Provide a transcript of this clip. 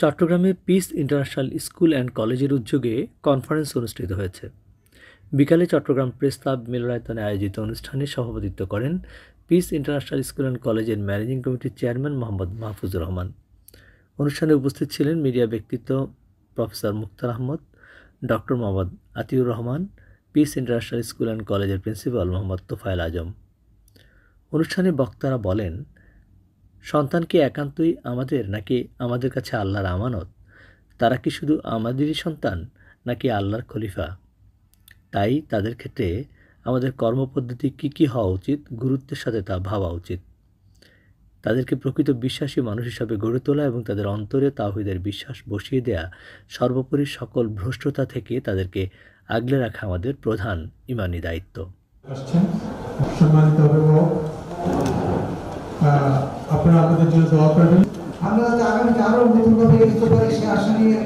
চট্টগ্রামে piece international school and কলেজের উদ্যোগে কনফারেন্স অনুষ্ঠিত হয়েছে। বিকালে চট্টগ্রাম প্রেস ক্লাব মিলনায়তনে আয়োজিত অনুষ্ঠানে সভাপতিত্ব করেন পিস ইন্টারন্যাশনাল স্কুল অ্যান্ড কলেজের ম্যানেজিং কমিটির চেয়ারম্যান মোহাম্মদ মাহফুজুর রহমান। অনুষ্ঠানে উপস্থিত ছিলেন মিডিয়া ব্যক্তিত্ব professor Muktar Ahmad, doctor Mohammad Atiur Rahman, peace international school and কলেজের প্রিন্সিপাল মোহাম্মদ তোফায়েল আজম। অনুষ্ঠানে বক্তারা বলেন, সন্তান কি একান্তই আমাদের, নাকি আমাদের কাছে আল্লাহর আমানত? তারা কি শুধু আমাদেরই সন্তান, নাকি আল্লাহর খলিফা? তাই তাদের ক্ষেত্রে আমাদের কর্মপদ্ধতি কী হওয়া উচিত, গুরুত্বের সাথে তা ভাবা উচিত। তাদেরকে প্রকৃত বিশ্বাসী মানুষ হিসাবে গড়ে তোলা এবং তাদের অন্তরে তাওহীদের বিশ্বাস বসিয়ে দেয়া, সর্বোপরি সকল ভ্রষ্টতা থেকে তাদেরকে আগলে রাখা আমাদের প্রধান ঈমানি দায়িত্ব। সম্মানিত অভিভাবক, আপনারা আমাদের জন্য দোয়া করবেন। আমরা আগামীতে আরো নতুনভাবে এগিয়ে পারি সে আশা নিয়ে